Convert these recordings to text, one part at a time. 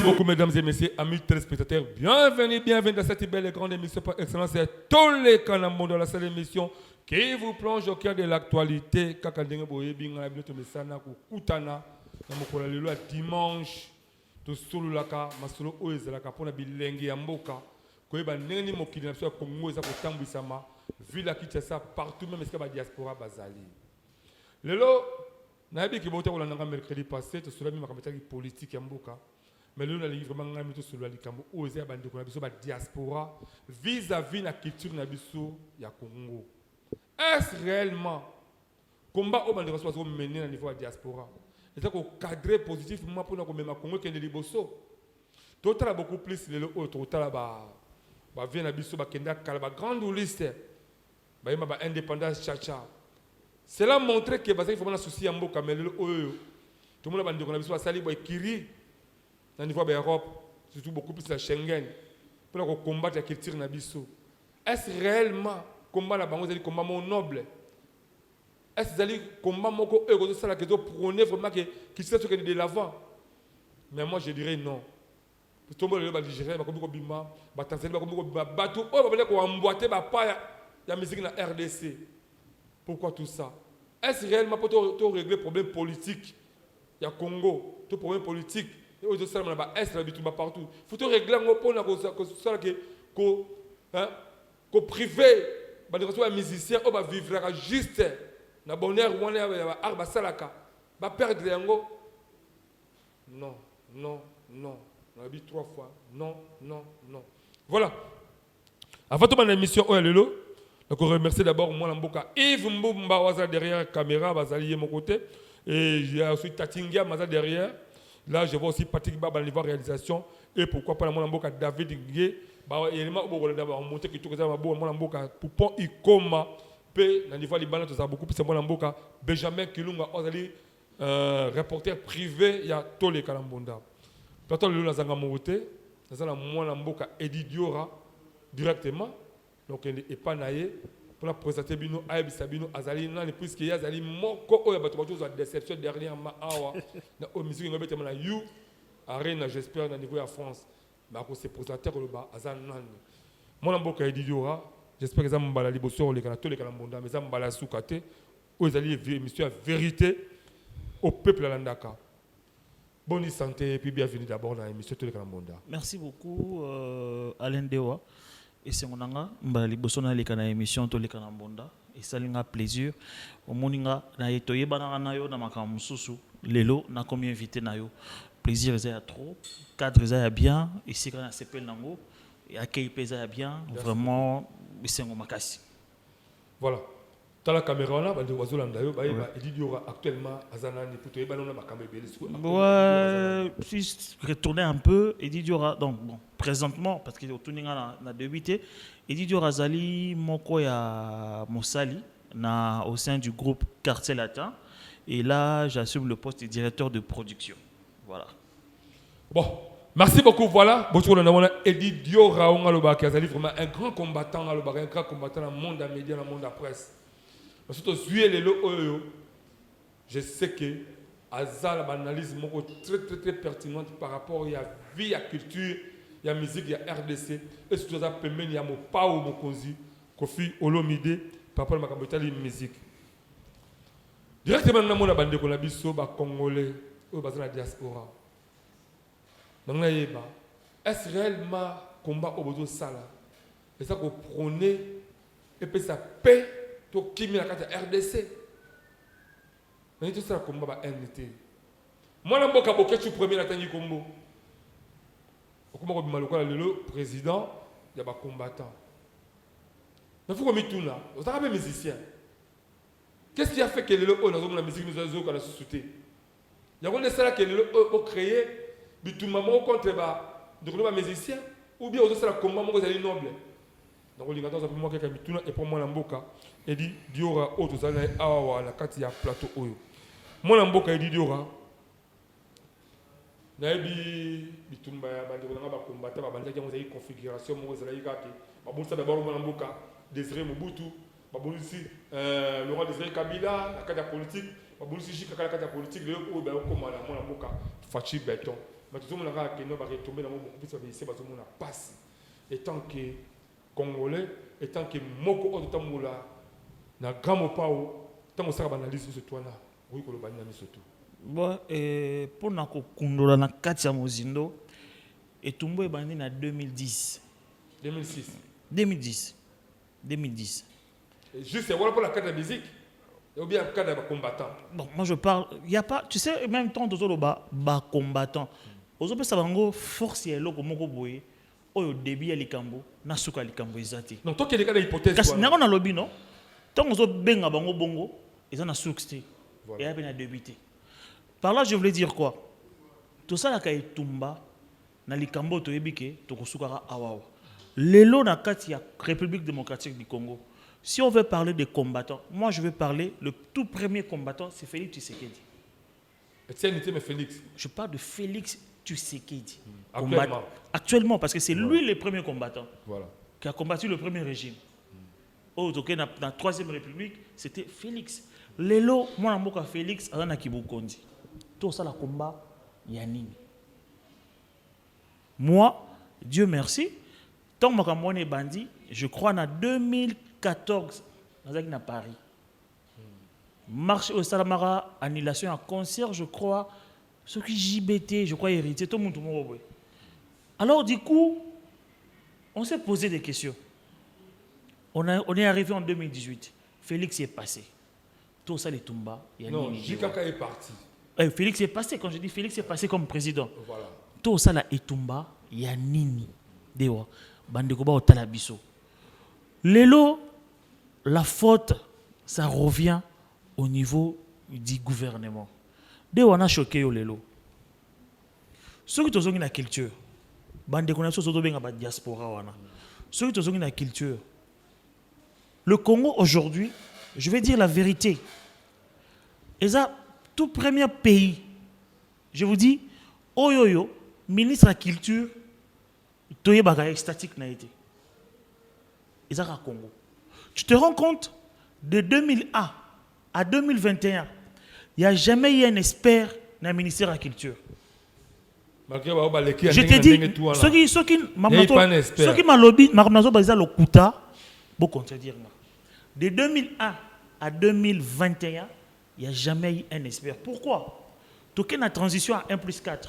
beaucoup, mesdames et messieurs, amis téléspectateurs. Bienvenue dans cette belle et grande émission par excellence. C'est tous les canaux dans la seule émission qui vous plonge au cœur de l'actualité. Dimanche, to solo laka masolo oyo ezalaka mpona bilenge ya mboka koyeba ndenge nini mokili na biso ya Congo eza kotambwisama ville ya Kinshasa partout même esika badiaspora bazali lelo nayebi kibota kolandanga mercredi passé tosolami makambo etaki politique ya mboka mais lelo nalingi vraiment ngai tosolola likambo oyo eza ya bandeko na biso badiaspora vis-à-vis na culture na biso ya Congo. Est-ce réellement combat oyo bandeko na biso bazomene na niveau ya diaspora c'est un cadre positif pour nous comme Congo qui est liboso. Total a beaucoup plus le total ba vient na biso ba kenda kala ba grande liste ba yema ba indépendance chacha. Cela montre que parce qu'il faut un souci en mboka mais le oyo tout le monde ba ndeko na biso ba sali ba kiri na niveau de l'Europe surtout beaucoup plus la Schengen pour combattre la culture na biso. Est-ce réellement combat la bango combat mon noble? Est-ce que combat moko ego ça la que prôner vraiment que c'est ce que de l'avant? Mais moi je dirais non. Tout le monde va digérer ba komiko bima ba Tanzanie ba komiko bato o ba ko emboîter ba pa ya musique na RDC. Pourquoi tout ça? Est-ce réellement pour régler problème politique ya Congo, tout problème politique et aux autres là ba est là bitumba partout. Faut tout régler ngo pona ko ça que privé ba de reçoit musicien o ba vivre juste na bonheur wana ya arba salaka ba perdre yango. Non, non, non. On a dit 3 fois. Non, non, non. Voilà. Avant de ma émission Lelo, donc on remercie d'abord moi Mboka Yves Mbumba waza derrière la caméra, bazali mon côté et il y a aussi Tatingia maza derrière. Là je vois aussi Patrick Baba dans la réalisation et pourquoi pas moi Mboka David Ngé ba élément au d'abord monter que tout ça moi Mboka Poupon Ikoma pe na niveau libanais tout ça beaucoup plus moi Mboka Benjamin Kilunga ozali reporter privé il y a tous les Kalambonda. Plateau le nazanga moté nazala moi Mboka Edi Diora directement donc il est pas naïe pour la présenter bino aïb sabino azali nani puisque y azali moko oya bato bato za déception dernièrement awa na o musique ngobete na you arena j'espère na niveau ya France mais ko se présenter le ba azan nani moi Mboka Edi Diora j'espère que ça mbala liboso le kana to le kana mbonda mais ça mbala soukate o ezali émission vérité au peuple landaka. Bonne santé et puis bienvenue d'abord dans l'émission Tous les Kalambonda. Merci beaucoup Alain Dewa. Et c'est mon anga mbali bosona le kana émission Tous les Kalambonda et ça linga plaisir au moninga na yetoye bana na yo na makambo susu lelo na combien invité na yo plaisir ça trop cadre ça bien ici quand on s'appelle nango et accueil pesa bien vraiment c'est mon makasi. Voilà. Dans la caméra là ba de wazolanda yo ba Edi Diora actuellement azanani pour toye bana na makambo belé. Ouais, si retourner un peu Edi Diora donc bon présentement parce que retourner na débuté Edi Diora zali moko ya Mosali na au sein du groupe Quartier Latin et là j'assume le poste de directeur de production. Voilà. Bon, merci beaucoup voilà. Bonjour on a Edi Diora on a le bak azali vraiment un grand combattant dans le monde des médias dans le monde de la presse. Surtout je sais que Azal a une analyse très pertinente par rapport à la vie, à la culture, à la musique, à la RDC. Et surtout, ça permet de mon pas ou mon conzi, Kofi Olomide, par rapport à la musique. Directement, dans la bande de Kolabiso, les Congolais, dans la diaspora. Donc, est-ce réellement combat au besoin ça? Et ça qu'on prônait, et puis ça paie. Qui met la carte RDC. Mais tout ça combat ba NT. Moi la mboka boké tu premier la tangi combo. Comment ko bimaloka le président ya ba combattant. Mais faut qu'on mette tout là. On t'a rappelé musicien. Qu'est-ce qui a fait que le dans la musique nous a la société? Il y a un ça là que le créé bitumamo contre ba de ba musicien ou bien aux ça combat mo les noble. Donc on dit que moi quelqu'un bituna et pour moi la mboka Edi Diora auto zana awa la kati ya plateau oyo. Moi la mboka Edi Diora na ebi bitumba ya bande ko nga ba combattre ba bande ki mo zai configuration mo zai kati ba bonsa d'abord mo la mboka Désiré Mobutu babonisi le roi des Kabila la carte politique babonisi jika la carte politique le o ba ko mala mona boka Fachi Béton mais tout le monde a que nous va retomber dans mon beaucoup plus baisser parce que mon a passé étant que congolais étant que moko autant moula na grand pao tant on sera analyse sur toi là oui ko le bani na surtout bon pour na ko kundola na kati ya mozindo etumbo ebandi na 2010 2010 et juste voilà pour la carte de musique ou bien carte de combattant. Bon, moi je parle, il y a pas, tu sais, même temps de ba combattant. Aujourd'hui ça va ngo force et loko moko boye. Au début ya likambo, na suka likambo ezati. Non, toi qui est des hypothèses. Kasi na na lobby non. Tant ozo benga bango bongo, ils na succès. Et a bien débuté. Par là je voulais dire quoi? Tout ça la kay tumba na likambo to yebike to kusukara awawa. Lelo na kati ya République démocratique du Congo. Si on veut parler des combattants, moi je veux parler, le tout premier combattant, c'est Félix Tshisekedi. Mais Félix. Je parle de Félix Tshisekedi. Actuellement, parce que c'est lui le premier combattant. Voilà. Qui a combattu le premier régime. Dans la Troisième République, c'était Félix. Lelo, moi, je Félix, il y a Kibukondi. Tout ça, le combat, il y a Nini. Moi, Dieu merci, tant que je suis bandit, je crois en 2014, à Paris. Marché au Salamara, annulation à concert, je crois, ce qui JBT, je crois héritier, tout le monde. Alors du coup, on s'est posé des questions. On est arrivé en 2018. Félix est passé. Tout ça, les Toumba. Non, Jikaka est parti. Félix est passé. Quand je dis Félix est passé comme président. Voilà. Tout ça, là, Etumba, il y a Nini. Dewa. Bandekoba au Talabiso. Lelo, la faute, ça revient au niveau du gouvernement. Dewa, on a choqué au Lelo. Ceux qui ont la culture, Bandekona, ceux qui ont la diaspora, ceux qui ont la culture, le Congo aujourd'hui, je vais dire la vérité. Et ça, tout premier pays, je vous dis, Oyoyo, ministre de la culture, Toye Bagaye statique n'a été. Et ça, au Congo. Tu te rends compte, de 2001 à 2021, il n'y a jamais eu un expert dans le ministère de la culture. Je te dis, ceux qui m'ont lobby, le Kuta, bon contredire. De 2001 à 2021, il n'y a jamais eu un expert. Pourquoi? Tout la transition à 1+4,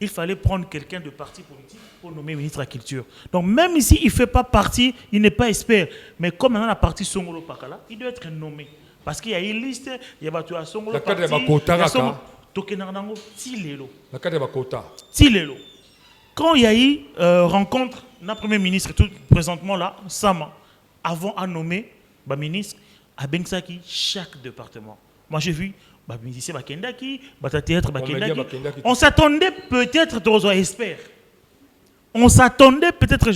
il fallait prendre quelqu'un de parti politique pour nommer ministre de la Culture. Donc même ici, il ne fait pas partie, il n'est pas expert. Mais comme maintenant la partie Songolo Pakala, il doit être nommé. Parce qu'il y a une liste, il y a Batua Songolo Pakala. Quand il y a eu rencontre, notre premier ministre, tout présentement là, Sama, avant à nommer le ministre, à Bengsaki, chaque département. Moi j'ai vu, musicien Bakendaki, théâtre Bakendaki. On s'attendait peut-être aux experts. On s'attendait peut-être,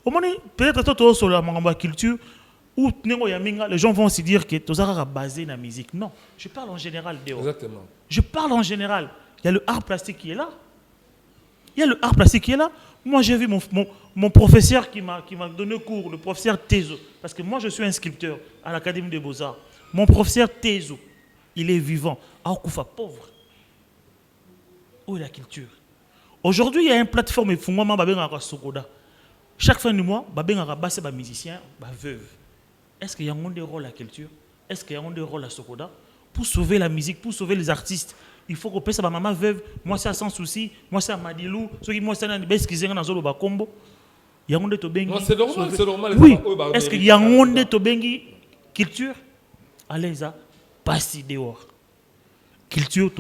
au moins peut-être sur la culture, où les gens vont se dire que tout ça est basé dans la musique. Non, je parle en général. Exactement. Je parle en général. Il y a le art plastique qui est là. Il y a le art plastique qui est là. Moi, j'ai vu mon professeur qui m'a donné cours, le professeur Tezo. Parce que moi, je suis un sculpteur à l'Académie des Beaux-Arts. Mon professeur Tezo, il est vivant. Aokoufa, pauvre. Où est la culture? Aujourd'hui, il y a une plateforme, chaque fin du mois, il y a un musicien, veuve. Est-ce qu'il y a un rôle à la culture? Est-ce qu'il y a un rôle à Sokoda? Pour sauver la musique, pour sauver les artistes, il faut qu'on paye sa maman veuve. Moi, c'est sans souci. Moi, c'est à Madilou. Moi, c'est à Nibes Combo. Il y a un de Bengi. Non, c'est normal. Oui. Est-ce qu'il y a un de Bengi culture? Allez, ça, passe dehors. Culture,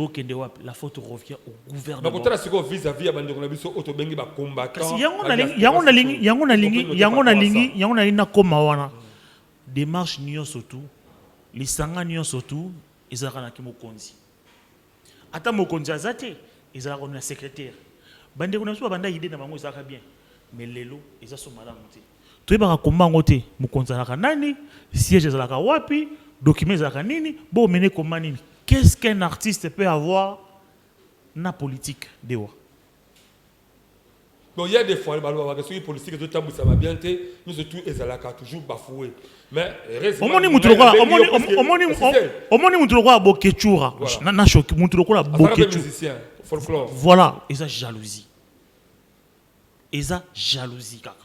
la faute revient au gouvernement. Donc, tu as vis-à-vis de Bengi combattant. Il y a une démarche nion surtout, les sangs nion surtout, ils ont un mokonzi. Ata mokonzi azate, ils ont un secrétaire. Bande on a soit banda idée na bango ça bien, mais lelo ils sont malades. Tu es ba komba ngote, mokonzi alaka nani, siège alaka wapi, document alaka nini, bo mener comment nini. Qu'est-ce qu'un artiste peut avoir na politique dewa? Bon, il y a des fois, les politiques de temps, ça va bien, nous sommes tous toujours bafoués. Mais omoni mutuloko abo kechura na choc mutuloko la bo kechura folklore voilà et ça jalousie kaka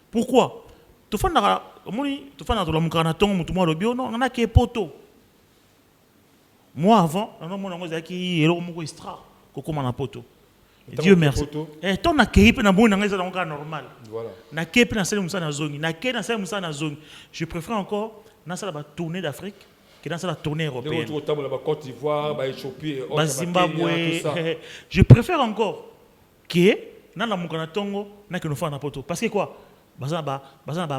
pourquoi to fanda omoni to fanda to la mukana tongo mutu mo lobio non na ke poto moi avant non mon ngo zaki elo moko extra kokoma na poto Dieu merci. Et ton accueil na bon nanga za normal. Voilà. Na kepe na sala musa na zongi, na ke na sala musa na zongi. Je préfère encore na sala ba tournée d'Afrique que dans la tournée européenne. La Côte d'Ivoire, ba Éthiopie, ba Zimbabwe, tout ça. Je préfère encore que na la mukana tongo na que nous fa na poto parce que quoi? Baza ba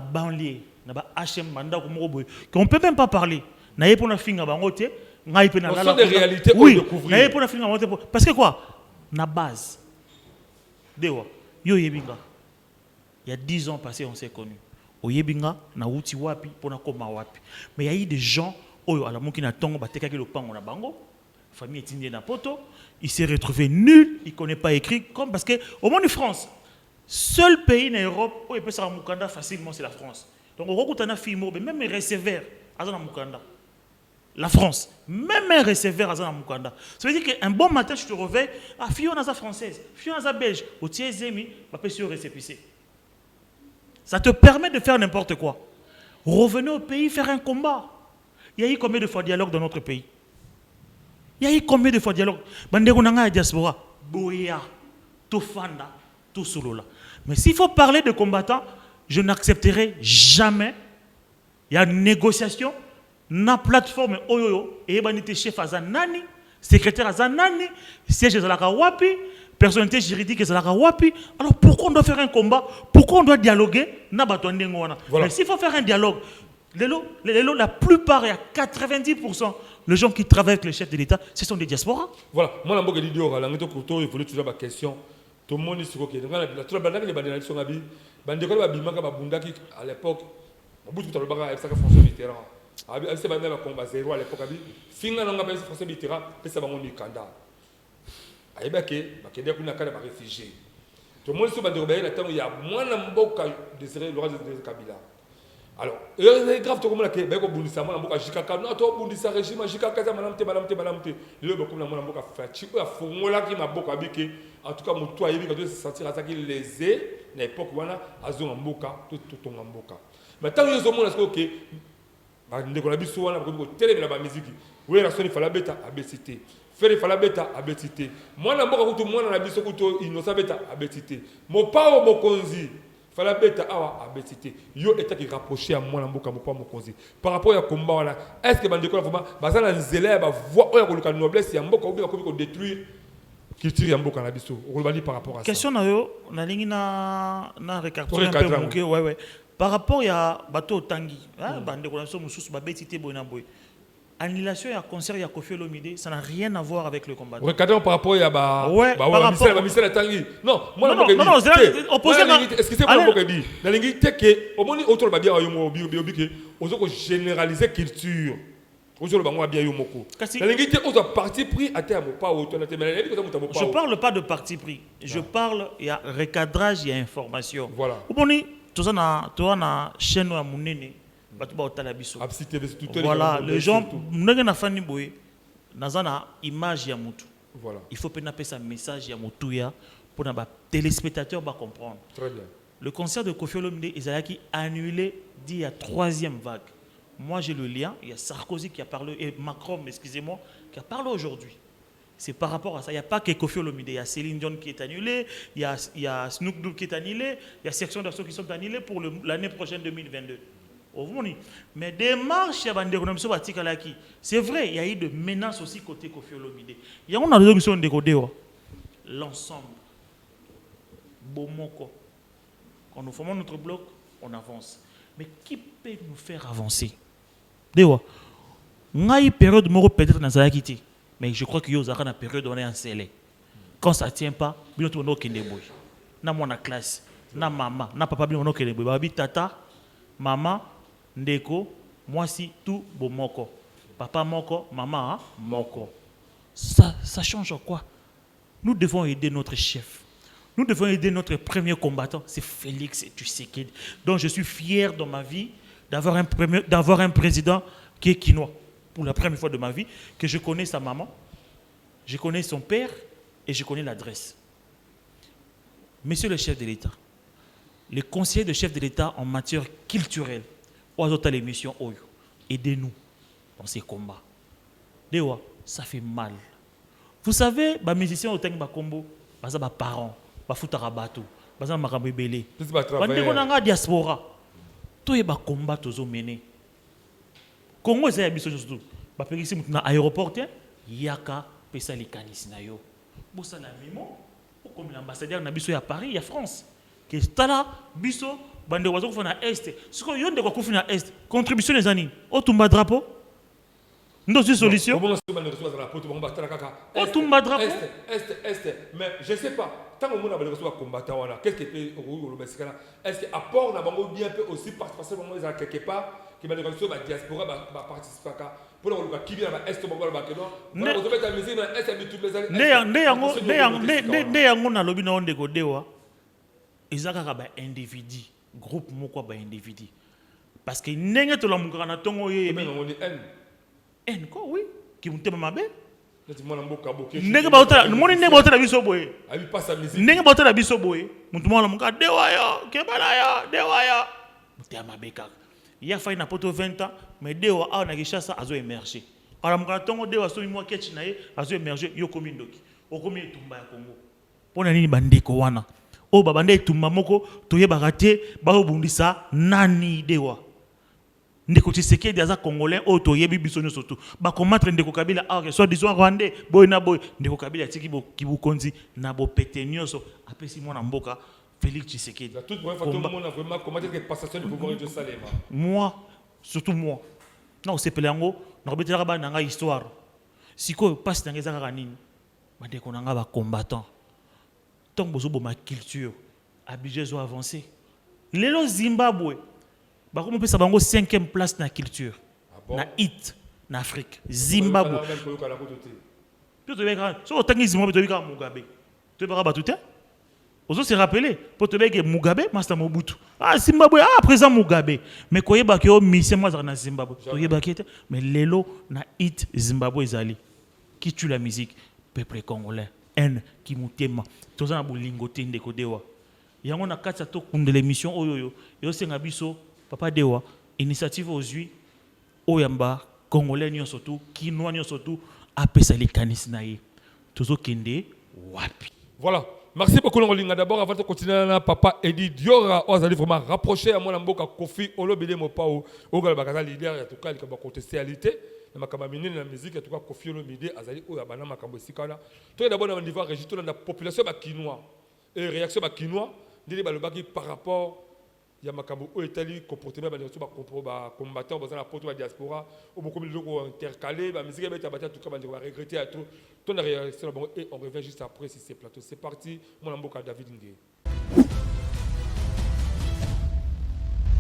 banlieue, na ba HM manda ko moko boy. Qu'on peut même pas parler. Na yepo na finga bango te, ngai pe na la. Ce sont des réalités oui, à découvrir. Na yepo na finga bango te parce que quoi? Na base. Dewa, yo yebinga. Il y a 10 ans passés, on s'est connus. Au yebinga, na uti wapi, pona koma wapi. Mais il y a eu des gens, oyo ala moki na tongo, bateka ke le pango na bango, famille est indienne na poto, il s'est retrouvé nul, il connaît pas écrit, comme parce que au monde de France, seul pays en Europe où il peut se rendre mukanda facilement, c'est la France. Donc au Rokutana Fimo, même un receveur, azana mukanda. La France, même un receveur à Mukanda. Ça veut dire qu'un bon matin, je te réveille, ah, Fiona française, Fiona belge, au tiers-zemi, ma péché au récépissé. Ça te permet de faire n'importe quoi. Revenez au pays, faire un combat. Il y a eu combien de fois dialogue dans notre pays? Il y a eu combien de fois dialogue? Bandeko nanga diaspora, Boya, Tofanda, tout solo. Mais s'il faut parler de combattants, je n'accepterai jamais. Il y a une négociation. Na plateforme oyoyo et banité chef azanani secrétaire azanani siège zalaka wapi personnalité juridique zalaka wapi alors pourquoi on doit faire un combat pourquoi on doit dialoguer na batonde ngona mais s'il faut faire un dialogue la plupart il y a 90% les gens qui travaillent avec le chef de l'État ce sont des diasporas voilà moi la mboka didio la ngito kuto il voulait toujours ma question tout le monde siko ke la tout bandaki les bandana sont abi bandeko ba bimaka ba bundaki à l'époque butu to banga avec ça François Mitterrand c'est pas même combat zéro à l'époque abi finga nanga ba François Mitterrand pesa bango mikanda ayebake bakende kuna kana ba réfugié tout le monde se bandeko ba na tango ya mwana mboka désiré Laurent Désiré Kabila alors c'est grave to comme la ke ba ko bundisa mwana mboka jikaka no to bundisa régime jikaka za malamte le ba comme mwana mboka fati o fongola ki maboko abike en tout cas mutu ayebi ka to se sentir ataki lésé na époque wana azonga mboka to tonga mboka mais tant yo zo mona ce que ndeko na biso wana ko telemela ba musique we na soni fala beta abecité faire fala beta abecité mwana mboka kutu mwana na biso kutu inosa beta abecité mopao mokonzi fala beta awa abecité yo etaki rapprocher à mwana mboka mopao mokonzi par rapport à combat wana est-ce que bandeko na vraiment bazana nzela ba voix oya ko luka noblesse ya mboka obi ko détruire culture ya mboka na biso ko bali par rapport à ça question na yo na lingi na recapituler un peu moké ouais par rapport à bateau tangi bande ko na so mususu ba betité boyna boy annulation ya concert ya Koffi Olomide ça n'a rien à voir avec le combat recadrement par rapport à ba misela tangi non moi non opposé est-ce que c'est moi qui dit na lingi te que au moni autour ba bien yo mo biobike ozo ko généraliser culture je parle pas de parti pris. Je parle, il y a recadrage, il y a information. Voilà. Na chaîne à Mounene, voilà, les gens, image ya mutu. Voilà. Il faut que sa message ya mutu pour que les téléspectateurs comprennent. Très bien. Le concert de Koffi Olomide est annulé dit à 3e vague. Moi, j'ai le lien. Il y a Sarkozy qui a parlé, et Macron, excusez-moi, qui a parlé aujourd'hui. C'est par rapport à ça. Il n'y a pas que Koffi Olomide. Il y a Céline Dion qui est annulée, il y a Snoop Dogg qui est annulé, il y a section d'actions qui sont annulées pour l'année prochaine 2022. Mais des marches, c'est vrai, il y a eu des menaces aussi côté Koffi Olomide. Il y a des gens qui sont décodés. L'ensemble. Bomoko. Quand nous formons notre bloc, on avance. Mais qui peut nous faire avancer? Dewa, ngai période moro peut-être dans la quitté, mais je crois que yo zaka na période on est en scellé. Quand ça tient pas, bino to no kende boy. Na mwana classe, na maman, na papa bino no kende boy. Babi tata, maman, ndeko, moi si tout bomoko. Papa moko, maman moko. Ça change quoi? Nous devons aider notre chef. Nous devons aider notre premier combattant, c'est Félix Tshisekedi. Donc je suis fier dans ma vie d'avoir un président qui est quinois. Pour la première fois de ma vie, que je connais sa maman, je connais son père et je connais l'adresse. Monsieur le chef de l'État, les conseillers de chef de l'État en matière culturelle, l'émission Oyo, aidez-nous dans ces combats. Dewa, ça fait mal. Vous savez, les musiciens au Combo, les parents, les foutarabatou, les makambébélé, les diaspora, tous les combats sont menés. Congo est un peu surtout. Bah par ici maintenant aéroport yaka pesa les canis na yo. Bossa na mimo comme l'ambassadeur na biso ya Paris, il y a France. Que stala biso bande wazo ko na est. Ce que yonde ko na est. Contribution les années. Otumba drapeau. Ndo si solution. Otumba drapeau. Est. Mais je sais pas. Tant que mon abonné reçoit combattant wana, qu'est-ce que peut au Mexicain? Est-ce que apport na bango bien peut aussi participer à quelque part? Qui va reçu la diaspora va participer pour le qui vient à est bango ba kedo voilà vous avez la musique na est habitude les années ne yango na lobi na onde ko dewa ezaka ka ba individu groupe moko ba individu parce que ndenge to la mukana na tongo ye mais on dit n ko oui qui mutema mabe ndenge bautala moni ndenge bautala biso boye abi pas sa musique ndenge bautala biso boye mutu mwana muka dewa yo kebala yo dewa yo mutema mabe kaka. Il y a fait une poto 20 ans, mais Dewa a na Kishasa a émergé. Alors mon tongo Dewa so moi ketch na ye a émergé yo komi ndoki. O komi tumba ya Congo. Pona nini bandeko wana. O babande tumba moko toyebaka te ba obundisa nani Dewa. Ndeko Tshisekedi aza congolais o toyebi biso nyo surtout. Ba combattre ndeko Kabila a soit disons rwandais boy na boy ndeko Kabila tiki bo kibukonzi na bo pete nyoso apesi mwana mboka. Félix Tshisekedi. Moi, surtout moi. Non, c'est pelango. Nous avons une histoire. Si vous passez dans les aranines, vous avez un combattant. Tant que vous avez ma culture, obligé de avancer. Le Zimbabwe, vous avez 5e place dans la culture. Dans la hit, en Afrique. Zimbabwe. Si vous avez Zimbabwe, vous avez Mugabe. Vous avez tout. Vous se rappelez, pour te dire que Mugabe, Master Mobutu. Ah, Zimbabwe, présent Mugabe. Mais quand il y a un mission dans Zimbabwe, mais l'élo na hit Zimbabwe Zali. Qui tue la musique? Peuple congolais. N qui moutema. Tout ça, na lingoté ndeko dewa. Il y a un cas de l'émission Oyoyo. Il y a aussi un abisso, papa dewa. Initiative aux Unis. Oyamba, congolais ni surtout, quinois ni surtout, apesa les canis naïe. Tout ça kende wapi. Voilà. Merci beaucoup Longolinga. D'abord, avant de continuer, papa Eddie Diora, vous allez vraiment rapprocher à mon amboka Kofi Olobele Mopao, au Galbakaza leader, en tout cas, il va contester la réalité. La musique, en tout cas, Kofi Olobele, Azali, Oyabana, Makambo Sikala. Tout d'abord, on va enregistrer dans la population quinois. Et réaction quinois, par rapport il y a Makambo Italie, comportement de combattants, dans la porte de la diaspora, ou beaucoup de gens intercalés, la musique est abattue, en tout cas, on va regretter à tout. Ton réaction, et on revient juste après si c'est plateau. C'est parti, mon amboka David Ndé.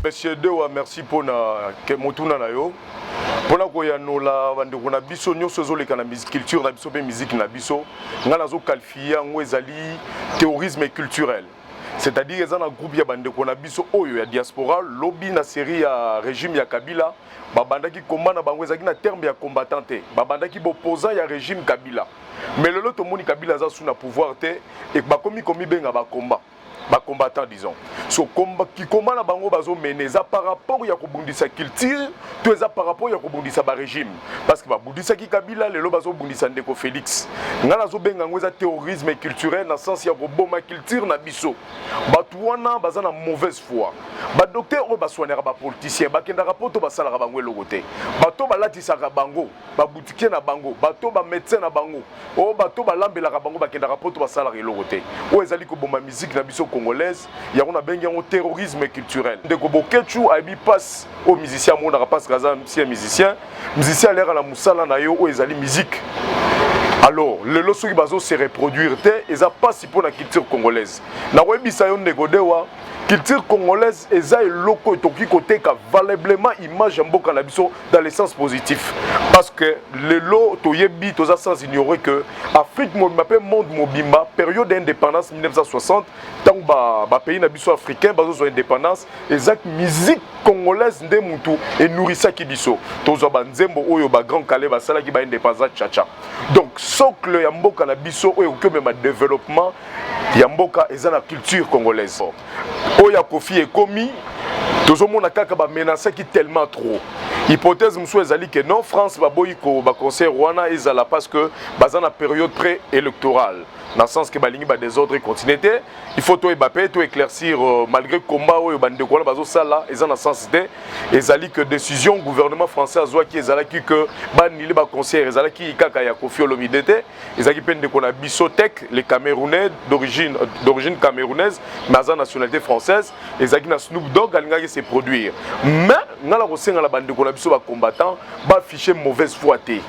Monsieur Dewa, merci pour que motuna na yo. Pona ko ya no la bande ko na biso nyoso zo leka na musique culture na biso be musique na biso ngana zo qualifier ngo ezali terrorisme culturel. C'est-à-dire que dans le groupe ya bande ko na biso oyo ya diaspora lobby na série ya régime ya Kabila babanda ki combat na bango ezaki na terme ya combattant te babanda ki opposant ya régime Kabila mais le lot moni Kabila za sous na pouvoir te et ba komi benga ba combat ba combattant disons so combat qui combat na bango bazo mener ça par rapport ya kobundisa culture tout ça par rapport ya kobundisa ba régime parce que ba bundisa ki Kabila le lo bazo bundisa ndeko Félix ngana zo benga ngo za terrorisme culturel na sens ya koboma culture na biso batu wana baza na mauvaise foi ba docteur o ba soignera ba politicien ba kenda rapport ba sala bango elogote bato ba latisa bango ba boutiquier na bango bato ba médecin na bango o bato ba lambela bango ba kenda rapport ba sala elogote o ezali ko bomba musique na biso congolaise ya on a bengi un terrorisme culturel ndeko bokechu abi passe aux musiciens mon na passe kaza musicien l'air la musala na yo o ezali musique. Alors, le loso qui bazo se reproduire te eza pas si pour la culture congolaise. Na webisa yo ndeko dewa culture congolaise eza eloko toki koteka valablement image ya mboka na biso dans le sens positif parce que lelo toyebi toza sans ignorer que Afrique mobimba pe monde mobimba période d'indépendance 1960 tant ba pays na biso africain bazo indépendance exact musique congolaise nde mutu et nourrissaki biso tozo ba nzembo oyo ba grand calais ba sala ki ba indépendance tchacha donc socle ya mboka na biso oyo ko même développement ya mboka eza na culture congolaise oya kofi ekomi tozomona kaka ba menacer qui tellement trop hypothèse msou ezali que non France ba boyiko ba concert wana ezala parce que baza na période pré-électorale dans le sens que balingi ba désordre continuité il faut to Mbappé to éclaircir malgré combat oyo bande ko na bazo sala eza na sens de ezali que décision gouvernement français azwa ki ezala ki que banili ba concert ezala ki kaka ya Koffi Olomide te ezaki pende ko na Bisotek les Camerounais d'origine camerounaise mais à nationalité française ezaki na Snoop Dogg alingaki se produire mais ngala ko senga la bande ko na biso ba combattant ba afficher mauvaise foi te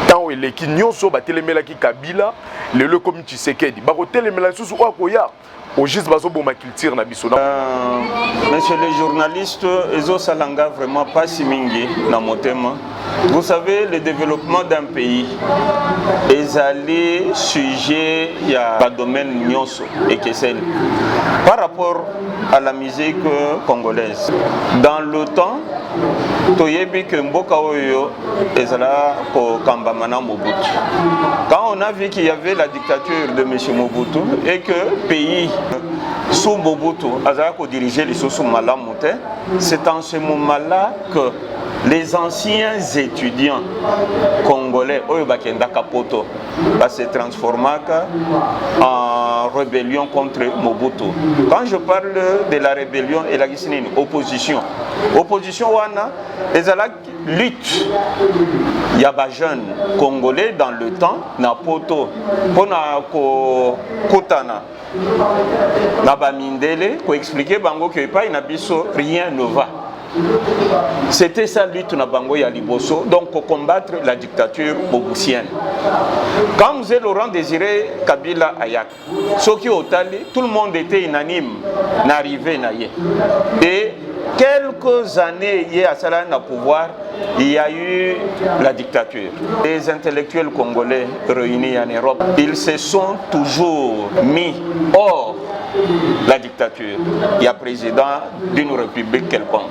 tant eleki nyonso ba telemelaki Kabila le comme Tshisekedi ba ko telemela susu kwa koya au juste bazo bo ma culture na biso monsieur les journalistes ezo salanga vraiment pas si mingi na motema. Vous savez, le développement d'un pays est allé sujet à un domaine nyonso et kesel par rapport à la musique congolaise. Dans le temps, toyebi que mboka oyo ezala ko kambamana Mobutu. Quand on a vu qu'il y avait la dictature de M. Mobutu et que le pays sous Mobutu azala ko diriger les sous Malamoute, c'est en ce moment-là que les anciens étudiants congolais oyo bakenda kapoto se transformer en rébellion contre Mobutu. Quand je parle de la rébellion et la opposition wana ezala lutte ya ba jeunes congolais dans le temps na poto pona ko kotana na ba mindele ko expliquer bango que pas na biso rien ne va. C'était ça lutte na bango ya liboso donc pour combattre la dictature mobusienne. Quand Mzee Laurent Désiré Kabila Ayak, Soki Otali, tout le monde était unanime n'arriver naie. Et quelques années il y a ça na pouvoir, il y a eu la dictature. Les intellectuels congolais réunis en Europe, ils se sont toujours mis hors la dictature. Il y a président d'une république quelconque.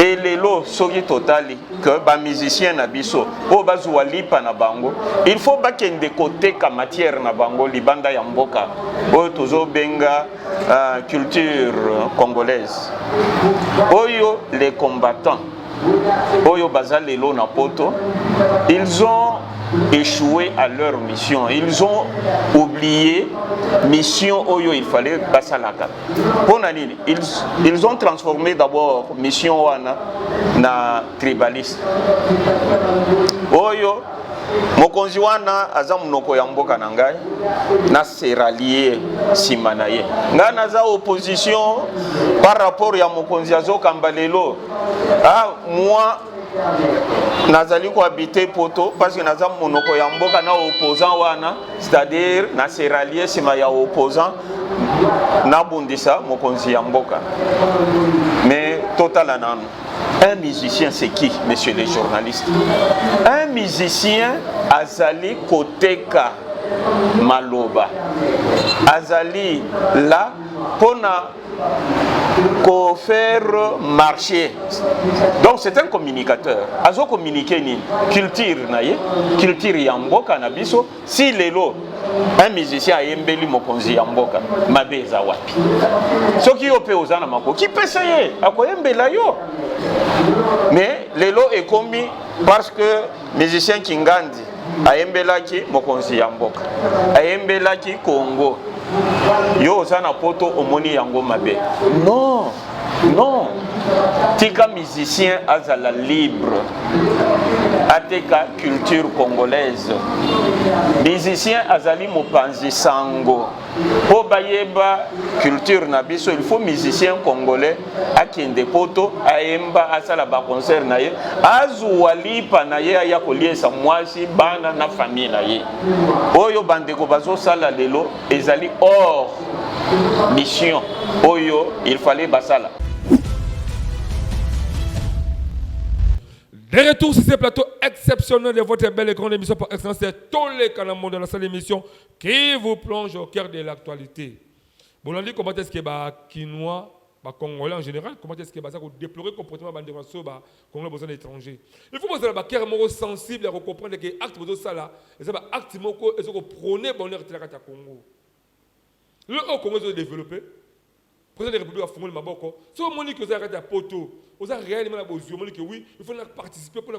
Et les lots soki totali que ba musicien na biso o bazwa lipa na bango, il faut ba kende côté ka matière na bango libanda ya mboka o tozo benga culture congolaise. Oyo les combattants oyo bazal lelo na poto, ils ont échoué à leur mission. Ils ont oublié mission oyo il fallait basalaka. Ponanini, ils ont transformé d'abord mission wana na tribaliste. Oyo mokonzi wana aza munoko ya mboka na ngai na se rallier sima na ye. Nga naza opposition par rapport ya mokonzi azo kambalelo. Moi nazali ko habiter poto parce que naza monoko ya mboka na opposant wana, c'est-à-dire na se rallier sima ya opposant na bundisa mokonzi ya mboka. Mais total anan. Un musicien c'est qui, messieurs les journalistes? Un musicien azali koteka maloba. Azali là pona ko faire marcher. Donc c'est un communicateur. Azo communiquer ni culture naye, culture ya mboka na biso. Si lelo un musicien a yembeli mokonzi ya mboka, mabeza wapi? Soki yo pe ozana mako, ki pesa ye akoyembela yo. Mais lelo est commis parce que musicien Kingandi a yembelaki mokonzi ya mboka, a yembelaki Congo. Yo ozana poto omoni yango mabe. Non, non. Tika musicien azala libre. Ateka culture congolaise. Musicien azali mopanzi sango. Po bayeba culture na biso, il faut musicien congolais akende poto aemba asala ba concert na ye, azuwali pa na ye aya koliesa mwasi bana na famille na ye. Oyo bandeko bazo sala lelo ezali hors mission oyo il fallait basala. De retour sur ce plateau exceptionnel de votre belle et grande émission par excellence, c'est tous les canaux de la seule émission qui vous plonge au cœur de l'actualité. Bon, on dit comment est-ce que les Quinois, les Congolais en général, comment est-ce que ça déplorer le comportement des Congolais besoin d'étrangers. Il faut que vous soyez sensible à comprendre que l'acte de ça là, c'est un acte qui prône bonheur de la Congo. Le Congo est développé. Le président de la République a fondé le Maboko. Si on dit que vous avez un poteau, vous avez réellement besoin que oui, il faut participer pour le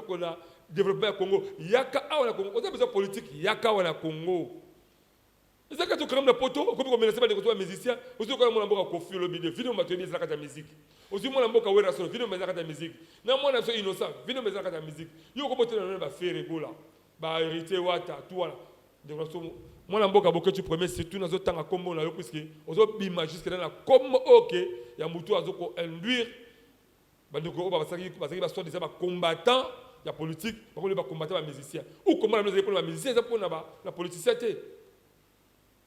développement du Congo. Il y a qu'à au Congo. Vous avez besoin de politique, il y a qu'à au Congo. C'est ça que tu crées le poteau, comme vous menacez des musiciens, vous avez quand même un conflit le bide, venez au matériel de la musique. Aussi moi un boka wera solo, venez au matériel de la musique. Non moi je suis innocent, venez au matériel de la musique. Yo ko bote na ba faire ebola. Ba hérité wata tout voilà. De façon moi un boka boka tu premier surtout dans autant à combo na yo puisque ozo bima jusque dans la comme OK, ya mutu azoko induire bandeko ba basaki ba soit des combattants ya politique, ba ko les ba combattants ba musiciens. Ou comment la musique pour les musiciens ça pour la politicien.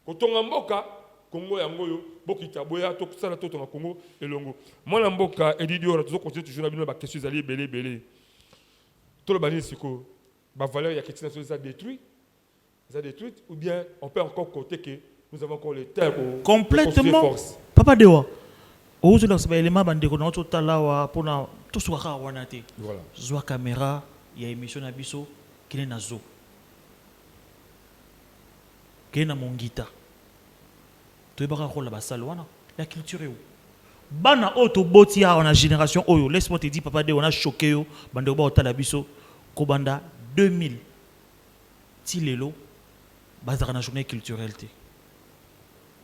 Quand on a mboka Congo yangoyo bokita boya to sala to na Congo elongo mwana mboka Edidio toujours continuer toujours na bino ba question zali belé to le bani siko ba valeur ya question ça détruit ou bien on peut encore compter que nous avons encore les terres complètement papa dewa ozo la saba élément bande ko na to talawa pona to swaka wana te voilà zwa caméra ya émission na biso kile na zo kena mongita to baka ko la basalwana la culture yo bana auto botia on a génération oyo laisse-moi te dire papa de on a choqué yo bande ba otala biso ko banda 2000 ti lelo bazaka na journée culturelle te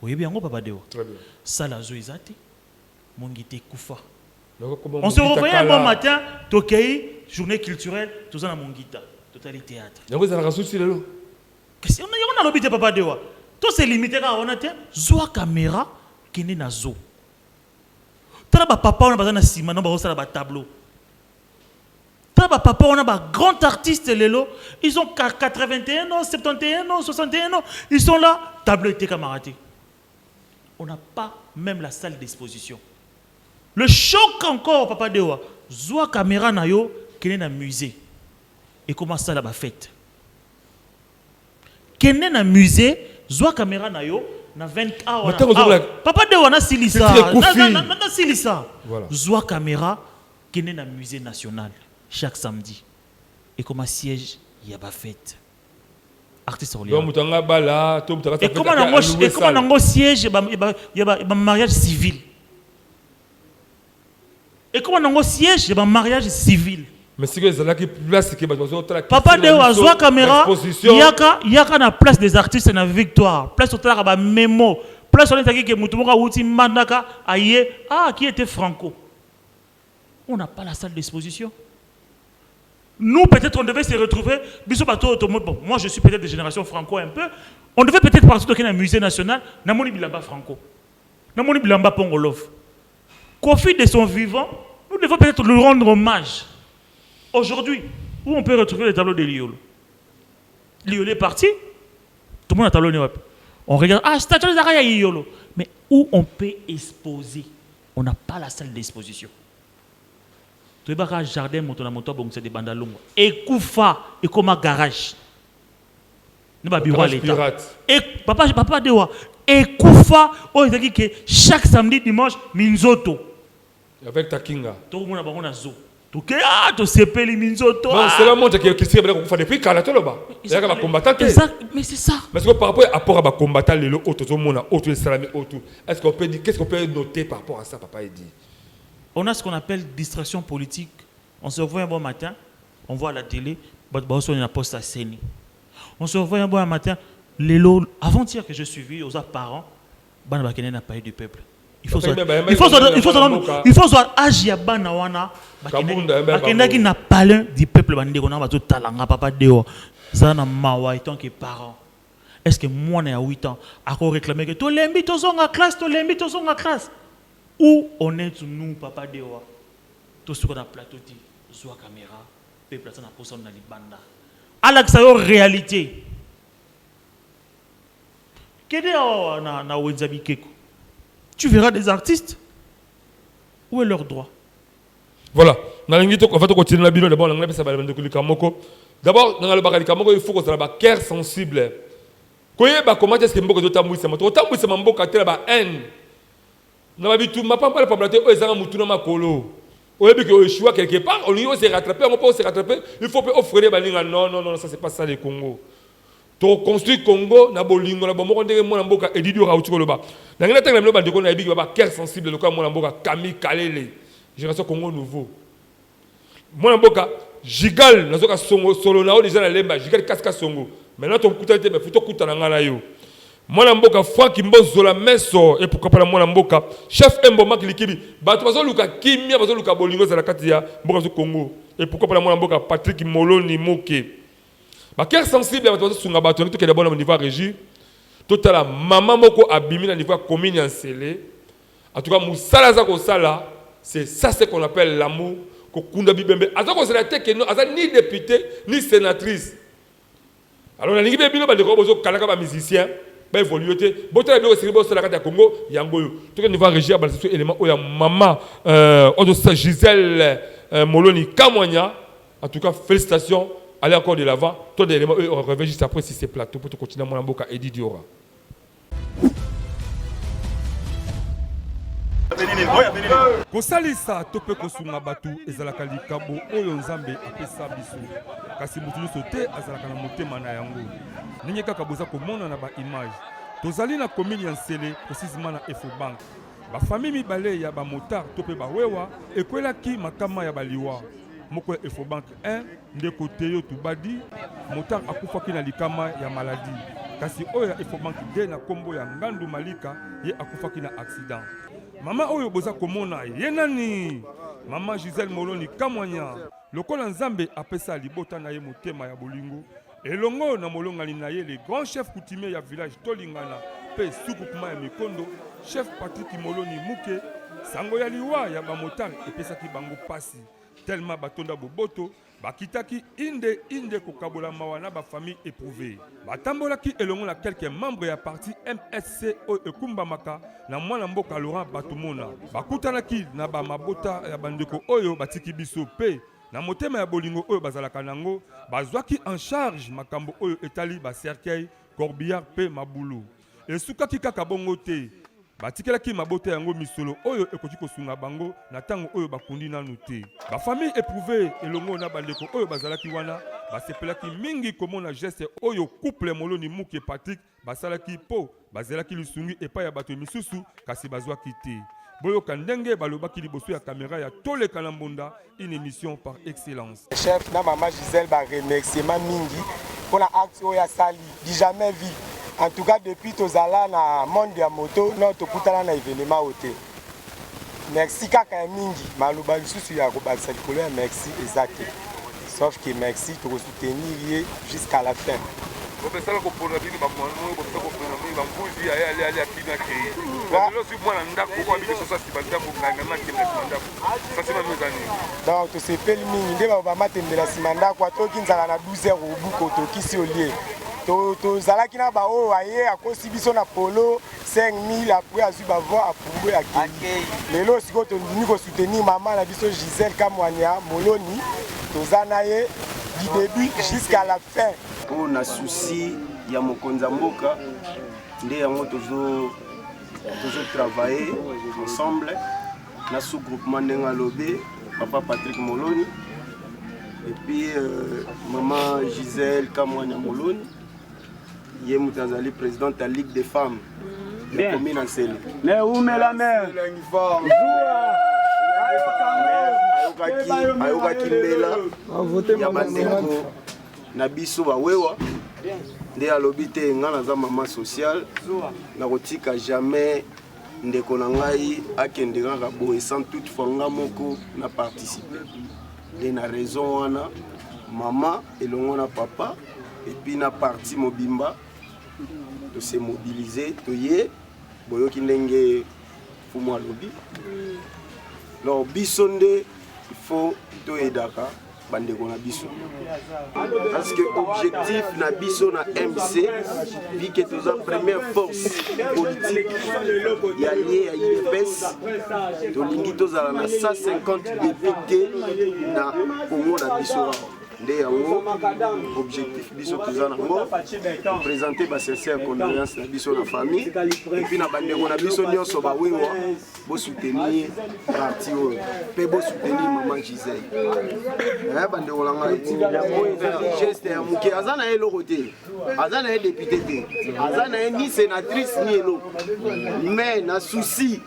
oui bien papa de très bien ça la zo ezati mongite kufa on se revoyait un bon matin tokei journée culturelle tous na mongita total théâtre yango za rasu ti lelo on a l'obité papa dewa. Tout c'est limité quand on a été. Zoa caméra qui n'est na zo. T'as ba papa on a besoin de ciment, on a besoin de tableau. T'as ba papa on a ba grand artiste lelo. Ils ont 81 ans, 71 ans, 61 ans. Ils sont là. Tableau était camarade. On n'a pas même la salle d'exposition. Le choc encore papa dewa. Zoa caméra na yo qui n'est na musée. Et comment ça là ba fête? Kene na musée, zoa caméra na yo na 20 hours. Papa de wana silisa. Na silisa. Zoa caméra kene na musée national chaque samedi. Et comme siège, il y a ba fête. Artiste relié. Et comment nango siège il y a mariage civil. Et comment nango siège il y a mariage civil. Mais si que là qui place que papa de ozoa caméra yaka na place des artistes na victoire place otala ba mémo place on est que mutumoka uti mandaka aye qui était Franco. On n'a pas la salle d'exposition. Nous peut-être on devait se retrouver biso bato bon moi je suis peut-être de génération Franco un peu on devait peut-être partir dans un musée national na moni bilamba Franco na moni bilamba Pongolov Kofi de son vivant nous devons peut-être lui rendre hommage. Aujourd'hui, où on peut retrouver le tableau de Liolo? Liolo est parti, tout le monde a tableau de Liolo. On regarde, statue de Zara Liolo. Mais où on peut exposer? On n'a pas la salle d'exposition. Tu vas à jardin, moto na moto, bon, c'est des bandes longues. Et Koufa, et comme un garage. Ne pas bureau à l'État. Et papa Dewa, et Koufa, oh, il dit que chaque samedi, dimanche, Minzoto. Avec ta kinga. Tout le monde a besoin de zo. Tu sais pas les minzoto. Non, c'est la montre qui est depuis Kalato là-bas. Il y a des combattants. Mais c'est ça. Parce que par rapport à combattant les autres, tout le monde a autre salami autour. Est-ce qu'on peut dire qu'est-ce qu'on peut noter par rapport à ça, papa dit? On a ce qu'on appelle distraction politique. On se revoit un bon matin, on voit à la télé, on a poste à Séni. On se revoit un bon matin, avant-hier que je suivi aux parents, Banabakene n'a pas eu du peuple. Il faut soit agi bana wana bakenda qui n'a pas l'un du peuple bandeko na bato talanga papa deo ça na mawa tant que parent. Est-ce que moi à 8 ans a réclamer que to lembi to zonga classe où on est nous papa deo to sur na plateau ti zoa caméra peuple ça na posa na libanda ala que ça yo réalité kede na wenzabi keko tu verras des artistes. Où est leur droit? Voilà. On va continuer la bino d'abord. D'abord, dans le bagage il faut qu'on ait un cœur sensible. Comment est-ce que mboka dotambuisa moto otambuisa mboka tela ba haine na ba bitu mapamba la pamblate o ezanga mutuna makolo oyebi que choix quelque part on lui se rattraper on peut se rattraper il faut pas offrir balinga non ça c'est pas ça le Congo to construire Congo na bolingo na bomoko ndenge mona mboka Edidio Rauti koloba na ngena tanga mloba ndeko na yebi ba cœur sensible le kwa mona mboka Kami Kalele génération Congo nouveau mona mboka Jigal nazoka songo solo nao déjà na lemba Jigal kaska songo maintenant ton kutalité mais faut kutana ngala yo mwana mboka Frank Mbozola Meso et pourquoi pas la mwana mboka chef Mboma Kilikibi bato bazo luka kimia bazo luka bolingo za la kati ya mboka zo Congo et pourquoi pas la mwana mboka Patrick Moloni Moke ba cœur sensible bato bazo sunga bato to kele bona au niveau régie totala maman moko abimi na niveau commune en scellé en tout cas musala za ko sala c'est ça ce qu'on appelle l'amour ko kunda bibembe azako c'est la tête que non aza ni député ni sénatrice. Alors, on a dit que les musiciens vont évoluer. Si on a dit que Congo, il y a un tout niveau régir sur l'élément où il y a maman Gisèle Moloni Kamwanya. En tout cas, félicitations. Allez encore de l'avant. Tout l'élément, on revient juste après si c'est plateau pour continuer à mon amboka Eddie Diora. kosalisa to pe kosunga batu ezalaka likabo oyo nzambe apesa biso kasi mutu nyonso te azalaka na motema na yango ndenge kaka boza komona na baimage tozali na commune ya Nsele précisement na Efobank bafamille mibale ya bamotar to pe bawewa ekwelaki makama ya baliwa moko ya Efobank 1 ndeko Teyo Tubadi motar akufaki na likama ya maladi kasi oyo ya Efobank 2 na kombo ya Ngandu Malika ye akufaki na accident. Mama oyo boza komona ye nani mama Gisèle Moloni Kamwanya lokola nzambe apesa libota na ye motema ya bolingo elongo na molongali na ye le grand chef coutumier ya village Tolingana pe sous-groupement ya Mikondo chef Patrick Moloni Muke sango ya liwa ya bamotar epesaki bango pasi tellement batonda boboto bakitaki inde kokabola mawa na ba famille éprouvée batambolaki elongo na quelques membres ya parti MSC o ekumbamaka na mwana mboka Laurent Batumona bakutanaki na ba mabota ya bandeko oyo batiki biso pe na motema ya bolingo oyo bazalaka nango bazwaki en charge makambo oyo etali ba cercueil corbillard pe mabulu esukaki kaka bongo te batikelaki mabota yango misolo oyo ekoki kosunga bango na tango oyo bakundi nanu te ba famille éprouvée elongo na bandeko oyo bazalaki wana basepelaki mingi komona geste oyo couple Moloni Muke Patrick basalaki po bazelaki lisungi epai ya bato misusu kasi bazwaki te boyoka ndenge balobaki liboso ya caméra ya Toleka na Mbonda une émission par excellence. Chef na maman Gisèle ba remerciement mingi pour la acte oyo ya sali di jamais vu. En tout cas, depuis Tozala na monde ya moto, non tokutana na événement ote. Merci kaka mingi, maluba lisusu ya kobalisa likolo ya merci exact. Sauf que merci to soutenir jusqu'à la fin. Bopesala ko pona bini ba mwana bopesala ko pona bini ba mbuzi ali akina ke. Lelo si mwana ndako kwa bini sosa si bandako nganga na kimna ndako. Sasa ma mezani. Donc to se peli mingi ndeba ba matembela simandako atoki nzala na 12 heures obuko tokisi olie. Tozalaki na ba oyo aye akosi biso na polo 5000 après azwi ba voix apungwe akei. Lelo siko tondimi ko soutenir maman na biso Gisèle Kamwanya Moloni tozana ye du début jusqu'à la fin. On a souci ya mokonza mboka nde yango tozo travailler ensemble na sous-groupement ndenga lobé papa Patrick Moloni et puis maman Gisèle Kamwanya Moloni yé Moutazali présidente de la Ligue des femmes de commune en Nsele. Mais où met la mère? Ayokaki mbela ya bandeko na biso bawewa nde alobi te nga naza mama sociale nakotika jamais ndeko na ngai akende kaka boye sans toutefois nga moko na participer nde na raison wana mama elongo na papa et puis na parti mobimba de se mobiliser toye boyoki ndenge fumu alobi alors biso nde il faut toyedaka bandeko na biso. Parce que objectif na biso na MC, vu que tu as première force politique, il y a lié à UPS, tu tozala na 150 députés na Congo na biso. Nde yango objectif biso toza nango présenter ba sincère condoléances na biso na famille et puis na bandeko na biso nyonso bawewa bo soutenir parti oyo pe bo soutenir maman Gisèle bandeko langa geste ya muke azana eloko te azana e député te azana ni sénatrice ni eloko mais na souci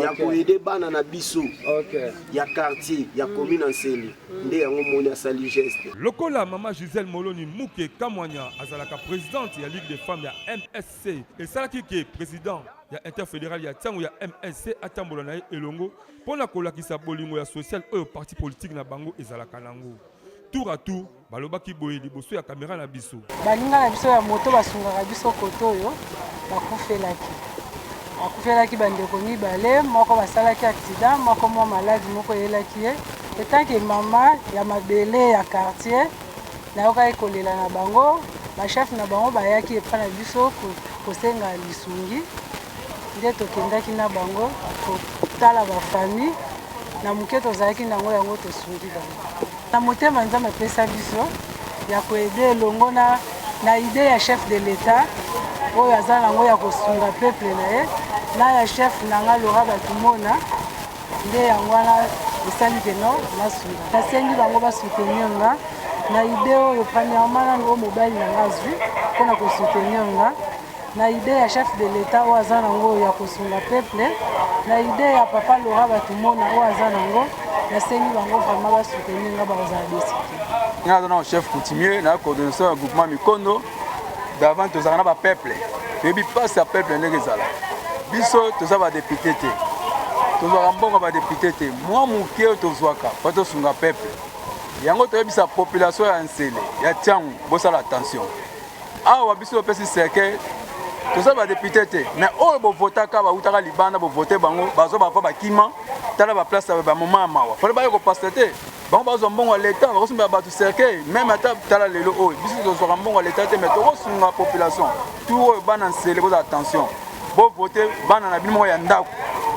ya koyede bana na biso ya quartier ya commune Nsele nde yango moni asali geste. Lokola Maman Gisèle Moloni Muke Kamwanya azalaka présidente ya Ligue des femmes ya MSC et salaki ke président ya interfédéral ya tango ya MSC atambola na elongo pona kolakisa bolingo ya social oyo parti politique na bango ezalaka nango. Tour à tour balobaki boye liboso ya caméra na biso. Balinga na biso ya moto basungaka biso koto yo bakufelaki. Akufelaki bandeko mibale moko basalaki accident moko mo malade moko yelaki ye. Etanke mama ya mabele ya quartier na yoka ekolela na bango ba chef na bango bayaki epa na biso kosenga lisungi nde tokendaki na bango kotala ba famille na muke tozalaki nango yango tosungi bango na motema nzambe apesa biso ya koede elongo na idée ya chef de l'état oyo aza nango ya kosunga peuple na ye na ya chef nanga Laura Batumona nde yango wana esali ke no nasunga nasengi bango basoutenir nga na idée oyo premièrement nango mobali nanga azwi mpona kosoutenir nga na idée ya chef de l'état oyo aza nango ya kosunga peuple na idée ya papa Laura Batumona oyo aza nango nasengi bango vraiment basoutenir nga bazala desiki nga aza na chef coutumier na coordination ya groupement Mikondo d'avant tozalaka na bapeuple toyebi mpasi ya peuple ndenge ezala biso toza badepute te tozwaka mbongo badepute te mwa moke oyo tozwaka po tosunga peuple yango toyebisa population ya Nsele ya Tiangu bosala attention awa biso topesi seke toza badepute te mais oyo bovotaka bautaka libanda bovote bango bazwa bava bakima tala baplace ya bamoma ya mawa fale baye kopaste te bango bazwa mbongo ya leta bakosumbela bato cercueil même ata tala lelo oyo biso tozwaka mbongo ya leta te mais tokosunga population tout oyo bana Nsele bozala attention bovote bana na bino moko ya ndako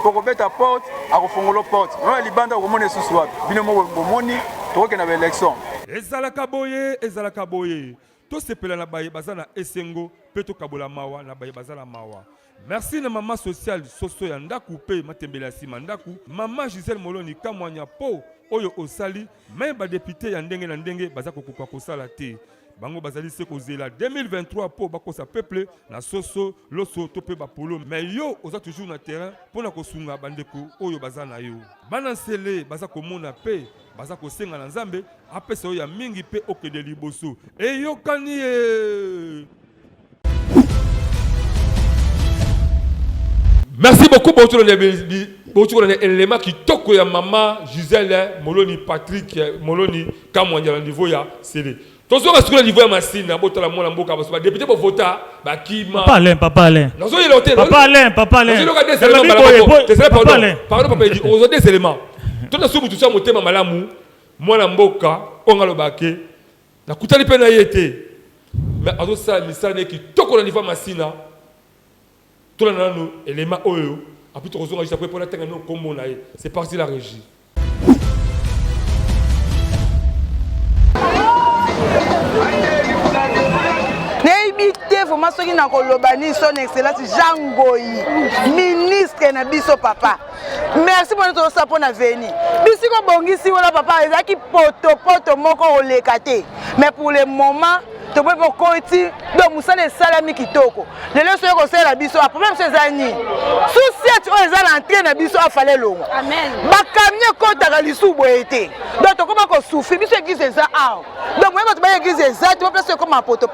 pokobeta porte akofongola porte oyo libanda okomona esusu wapi bino moko bomoni tokokenda ba élection ezalaka boye tosepela na baye baza na esengo mpe tokabola mawa na baye baza na mawa. Merci na mama social soso ya ndaku mpe matembele ya nsima ndaku Maman Gisèle Moloni Kamwanya po oyo osali me badepute ya ndenge na ndenge baza kokoka kosala te bango bazali se kozela 2023 po bakosa peuple na soso loso to pe bapolo mais yo oza toujours na terrain pona kosunga bandeko oyo baza na yo bana Nsele baza komona pe baza kosenga na Nzambe apesa oyo ya mingi pe okede liboso eyokani Merci beaucoup pour tout les éléments qui toquent ya Maman Gisèle Moloni Patrick Moloni Kamwanya niveau ya Sele. Tozo ka sur le niveau ya Masina botala mona mboka baso ba député pour voter ba kima. Papa Alain. Nazo yelo hotel. Papa Alain. Pardon papa dit aux des éléments. Tona sumu tout ça motema malamu mwana mboka ongalo bake na kutali pe na yete. Mais azo ça misane qui toque le niveau ya Masina. Tout le monde élément oyo après tu reçois juste après pour la terre non comme on a c'est parti la régie. N'ébite vraiment ce qui n'a kolobani son excellence Jean Ngoyi ministre na biso papa. Merci pour notre support na veni. Bisiko bongisi wala papa ezaki poto moko olekate. Mais pour le moment to pe pokoti do musale salami kitoko lelo so ko sala biso a problème c'est zani souci o ezala entrée na biso afale longo amen bakamye kota ka lisubo ete donc to koma ko souffrir biso église za a donc moi to ba église za to place comme poto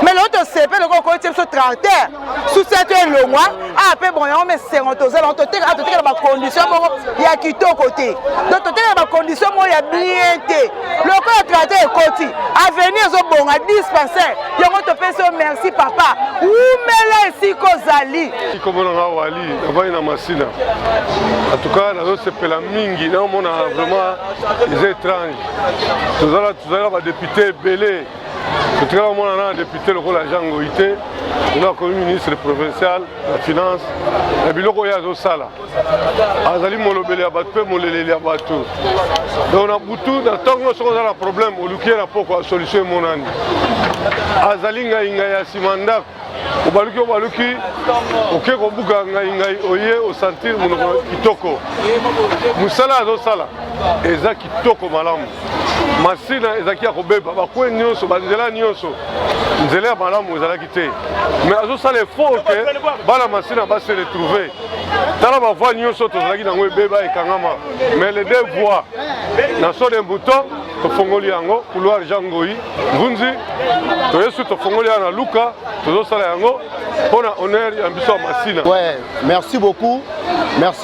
mais l'autre c'est pe le ko ko so tracteur souci to longo a pe bon on met 50 to zala to te ba condition mo ya kitoko te donc to te ba condition mo ya bien te le ko tracteur koti avenir zo bonga dispensaire yango topesi merci papa umela esika ozali komona nga wali avai na masina en tout cas nazosepela mingi naomona vraiment eza étrange tozala badepute ebele totikala komona na député lokola Jean Ngoyi te na komi ministre provincial ya finance na biloko oyo azosala azali molobeli ya bato mpe moleleli ya bato donc na butu na ntongo nyonso oza na problème oluki ye na poko ya solution emonani azali ngai ya nsima ndako obaluki oke kobuka ngai oye osentir monoko kitoko mosala azosala eza kitoko malamu masina ezalaki ya kobeba bakwe nyonso banzela nyonso nzela ya malamu ezalaki te mais azosala effort ke bana masina base retrouve tala bavoi nyonso tozalaki nango ebeba ekangama mais les deux voies na so de mbuto tofongoli yango couloir Jean Ngoyi Ngunzi toyesu tofongoli ya na luka tozosala yango mpona honneur ya biso ya masina. Ouais, merci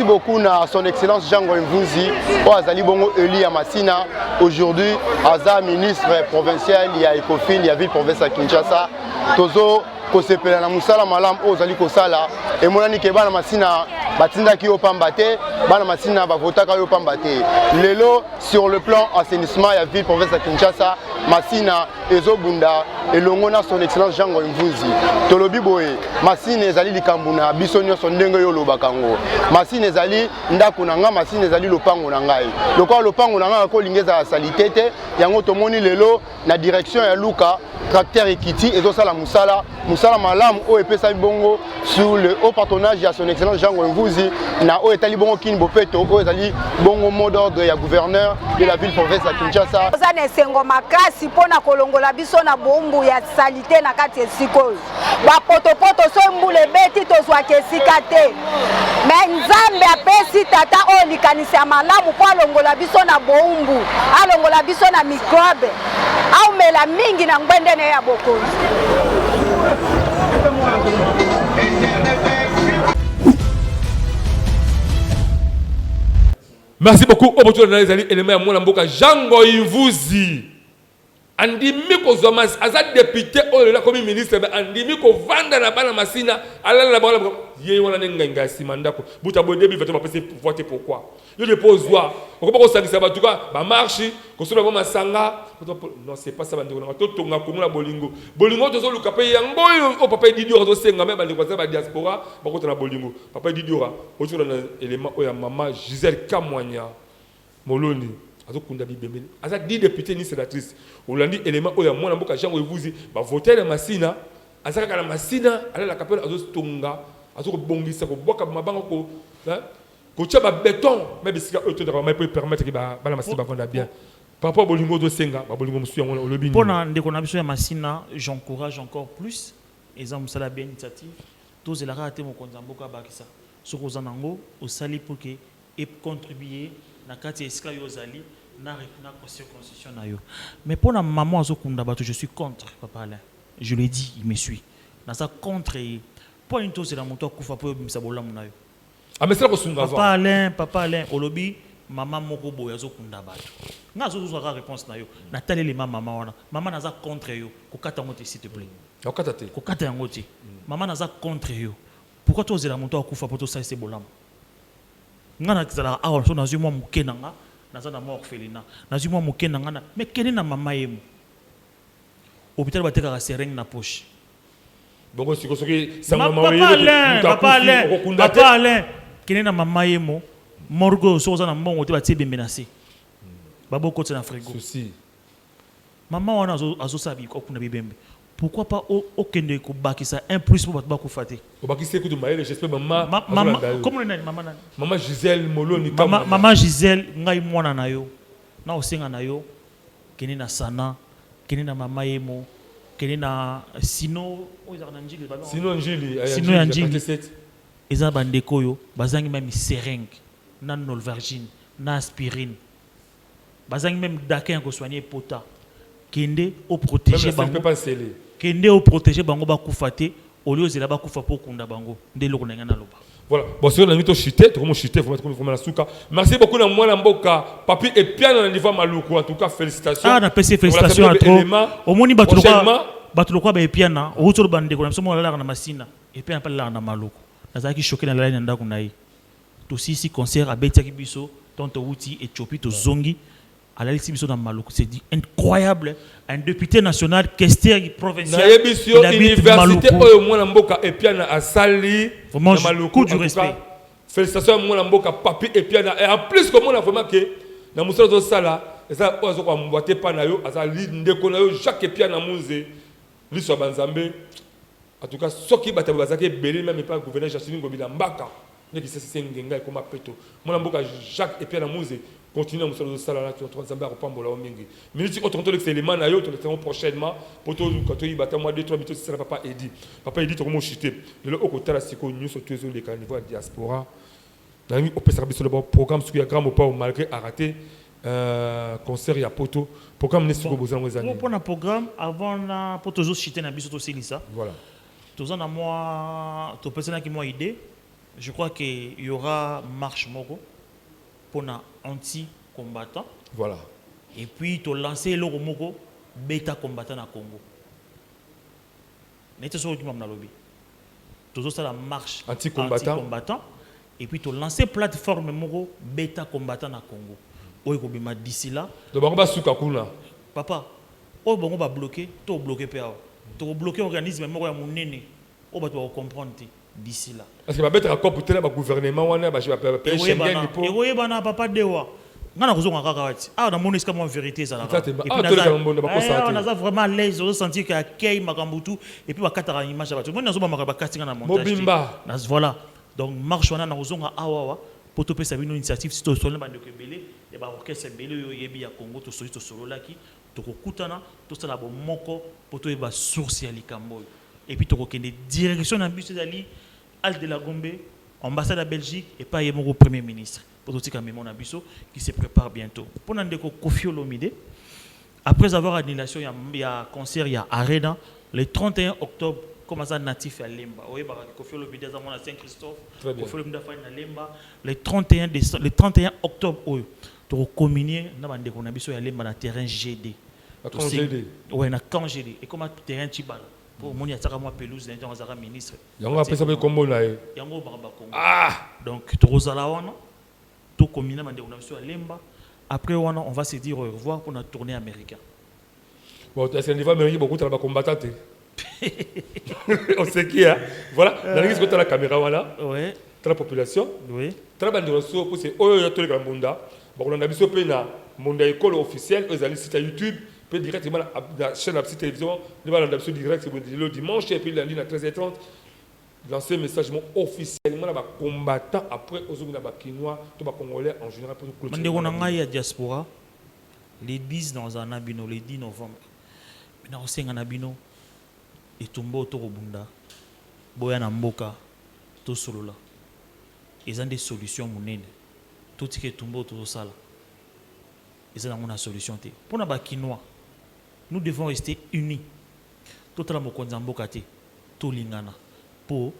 beaucoup na son excellence Jean Ngoyi Ngunzi o azali bongo élu ya masina aujourd'hui aza ministre provincial ya Ecofin ya ville province ya Kinshasa tozo kosepela na musala malamu o ozali kosala emonani ke bana masina batindaki yo pamba te bana masina bavotaka yo pamba te lelo sur le plan assainissement ya ville province ya Kinshasa masina ezobunda elongo na son excellence Jean Ngoyi Ngunzi tolobi boye masina ezali likambo na biso nyonso ndenge yo lobaka ngo masina ezali ndako na nga masina ezali lopango na ngai lokola lopango na nga kolingeza ya salite te yango tomoni lelo na direction ya luka tracteur ekiti ezosala musala malamu o epesa bongo sur le haut patronage ya son excellence Jean Ngoyi Ngunzi na o etali bongo kini bopeto o ezali bongo mot d'ordre ya gouverneur de la ville province ya Kinshasa ozana esengo makasi mpona kolongola biso na bombu ya salite na kati esika oyo bapotopoto so mbula ebeti tozwaka esika te me nzambe apesi tata oyo likanisi ya malamu mpo alongola biso na bombu alongola biso na mikrobe aumela mingi na ngwendene ya bokonzi. Merci beaucoup. Oboto na ezali élément ya mwana mboka Jean Ngoyi Ngunzi. Andimi ko zoma aza député oyo la comme ministre andimi ko vanda na bana masina alala na bana ye wana nenga simandako. Buta bo début va passer voter pourquoi. Yo dépose wa. On peut pas sangisa batuka ba marche ko solo ba masanga. Non c'est pas ça bande ko to tonga ko na bolingo. Bolingo to zo luka pe yango o papa Didiora to senga me ba le kwa ba diaspora ba ko na bolingo. Papa Didiora o zo na élément oya maman Gisèle Kamwanya Moloni. Azokunda bibembe aza 10 députés ni sénatrice olandi élément oya mwana mboka Jean Ngoyi Ngunzi ba voter na masina azaka kala masina ala la kapela azostonga azokobongisa ko boka mabanga ko ko tchaba béton mais bisika auto de pour permettre que ba la masina ba vendre bien papa bolingo do senga ba bolingo musu yango olobi pona ndeko na biso ya masina j'encourage encore plus exemple sala bien initiative tous la raté mo konza mboka bakisa soko zanango osali pour que et contribuer na kati esika yo zali na constitution na yo mais pour la maman azokunda bato je suis contre papa Alain je le dis il me suit na ça contre pour une chose la moto kufa pour bimisa bolamu na yo ah mais c'est la kosunga papa Alain olobi maman moko boya azokunda bato nga zo zo réponse na yo na talele maman wana maman naza contre yo ko kata ngote s'il te plaît ko kata ngote maman naza contre yo pourquoi toi la moto kufa pour tout ça c'est bolamu ngana kizala awa so nazu mwa mukena nga naza na mwa orphelina nazu mwa mukena nga na mais kene na mama yemo hôpital bateka ka sereng na poche bongo siko soki sanga papa Alain kene na mama yemo morgo so za na mbongo te batie bembe na se babo kote na frigo souci mama wana azo sabi ko kuna bibembe pourquoi pas au kende ko bakisa un plus pour ba ko faté ko bakisa ko de maïle j'espère maman comment nani maman maman Gisèle Moloni maman Gisèle ngai mwana na yo na osenga na yo kene na sana kene na mama yemo kene na sino sino njili eza bandeko yo bazangi même seringue na Nolvergine na aspirine bazangi même dakin ko soigner pota kende au protéger bango kende au protéger bango ba kufate au lieu zela ba kufa po kunda bango nde loko na ngana loba Voilà. Bon, si on a mis au chuté, tout le monde chuté, il faut mettre comme la souka. Merci beaucoup à moi, Namboka. Papi et bien dans le niveau Maloukou. En tout cas, félicitations. Ah, on a passé félicitations à trop. Au moins, il y a batulokwa ba epiana. Au retour bande ko namso mo la na masina. Et puis après là na Maloukou. Nazaki choqué dans la ndako nayi. Tout ici concert à Betiaki Biso, Tonto Wuti et Chopi to Zongi. À la liste dans Maloukou, c'est incroyable. Un député national, questeur provincial. Université au moins Namboka et Piana à Sali. Vraiment, coup du respect. Félicitations à moi Namboka, Papi et Piana. Et en plus, comme on a vraiment que dans Moussa de Sala, et ça, on a mboité Panayo, à sa ligne de Konayo, Jacques et Piana Mouze, l'histoire Banzambe. En tout cas, ceux qui battent Bazake, Belé, même pas le gouverneur Jacinthe Ngobila Mbaka. Mais qui c'est Ngenga comme Peto. Mon Namboka, Jacques et Piana Mouze. Continuez à nous faire ça, tu vas Zambia Pambola Omingi. Mais nous avons entendu que c'est les mains à eux, nous prochainement. Pour tout le monde, il y a 2-3 minutes, c'est papa Edi. Papa Edi, tu as chuté. Le haut côté, c'est que nous sommes tous les carnivores de la diaspora. Nous avons sur le programme, ce qui est grand ou pas, malgré arrêté. Concert, il y a Poto. Programme, nous avons besoin de nous. Pour un programme, avant, pour toujours chuter, nous avons aussi ça. Voilà. Tous en moi, tout personne qui m'a idée, je crois qu'il y aura marche Mogo. Pour un anti-combattant. Voilà. Et puis, tu as lancé le Romoko, bêta combattant à Congo. Tu as la marche anti-combattant. Et puis, tu as lancé plateforme Moko, bêta combattant à Congo. Oui, d'ici là. Papa, on va bloquer, tu vas bloquer. Tu vas bloquer l'organisme, on va comprendre. D'ici là. Parce que je vais accord pour le gouvernement, je vais payer Schengen. Et oui, papa Dewa. On a besoin de ah, on a une vérité. On a vraiment l'aise, on sentir qu'il y a Kei Makambutu et puis on a une image. Voilà. Donc, marche, on a besoin de pour te faire une initiative. Si tu as une initiative, et bien, orchestre Belé, Congo, tu as solo là qui, tu as tu as moko pour te faire source à l'Ikambo. Et puis, tu as une direction dans le bus d'Ali. Al de la Gombe, ambassade de Belgique et pas le Premier ministre. Pour tout ce qui se prépare bientôt. Pour nous, Kofi Olomide, après avoir annulation, il y a un concert, il y a Arena, le 31 octobre, comme ça, natif à Lemba. Oui, Kofi Olomide à Saint-Christophe, Kofi Olomide à Lemba, le 31 octobre, tu as communié dans le terrain GD. Oui, dans le camp GD. Et comme terrain Chibala. Pour mon yataka pelouse dans un ministre. Yango après ça peut combo là. Yango barba Congo. Ah donc tozala wana to combiner mande on a sur Lemba. Après wana on va se dire au revoir pour notre tournée américaine. Bon est-ce que niveau américain beaucoup de combattants. On sait qui hein. Voilà, dans l'église côté la caméra voilà. Ouais. La population. Oui. Très bande reço pour c'est oh ya to le Gambunda. Bon on a biso pe na monde école officielle aux allez site YouTube. Peut directement la chaîne de la petite télévision, le direct le dimanche et puis la ligne à 13h30. Lancer un message officiellement à combattant après aux Kinois, aux Congolais en général pour nous clôturer. On a la diaspora les 10 dans un abino, les 10 novembre. Maintenant, on a un abino et tombeau au Bunda, Boya Mboka, tout solo là. Ils ont des solutions monene. Tout ce qui est tombeau au sala. Ils ont une solution. Pour les Kinois, nous devons rester unis. Tout le monde est tout lingana pour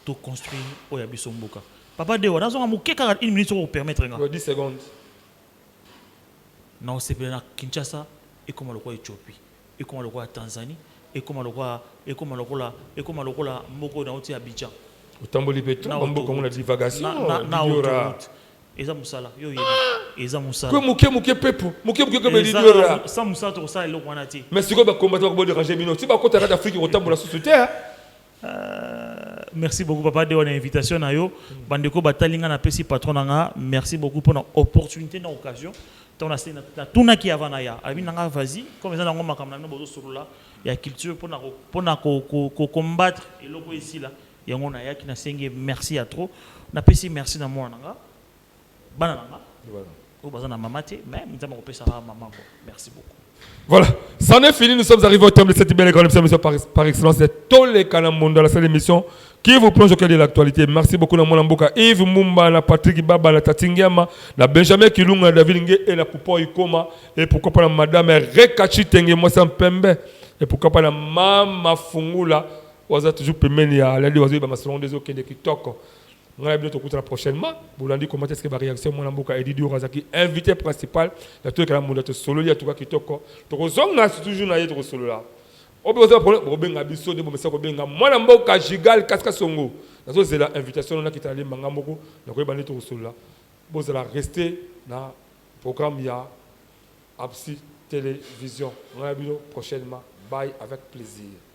tout construire au Yabiso Mboka. Papa Dewa, nous avons 1 minute pour permettre. 10 secondes. Non, c'est bien Kinshasa et comme le roi Éthiopie et comme le roi Tanzanie et comme le roi Mboko dans Abidjan. Autant de pétrole, on a divagation. Eza musala yo yebi eza musala ko muke pepo muke sans musala to ça eloko wana ti mais siko ba combattre ko déranger bino ti ba ko tara d'Afrique otambola société merci beaucoup papa de une invitation na yo bandeko batalinga na pesi patron nga merci beaucoup pour l'opportunité na occasion ton assez na tuna ki avana ya abi nanga vas-y comme ça ngoma kamna no bozo solo ya culture pour na ko combattre eloko ici là yango na ya ki na senge merci à trop na pesi merci na moi nanga. Merci beaucoup. Voilà, c'en est fini. Nous sommes arrivés au terme de cette belle émission par excellence. C'est tous les canaux mondiaux, la seule émission qui vous plonge au cœur de l'actualité. Merci beaucoup à mon Mboka, Yves Mumba, la Patrick Baba, la Tatingiama, la Benjamin Kilunga, la David Nge et la Poupo Ikoma. Et pourquoi pas la Madame Rekachi Tenge, moi c'est un Pembe. Et pourquoi pas la Mama Fungula, vous avez toujours permis à l'aller aux yeux, ma salon des autres qui TikTok. ngai bien tokutana prochainement bolandi comment est-ce que ba réaction mwana mboka Edidi Orazaki invité principal na to kala munda to solo ya tuka kitoko tokozonga toujours na ye to solo la obe oza problème obenga biso de bomesa ko benga mwana mboka Jigal Kaska Songo nazo zela invitation na kitali manga moko na ko bandi to solo la bozala rester na programme ya Absi Télévision ngai bien prochainement bye avec plaisir.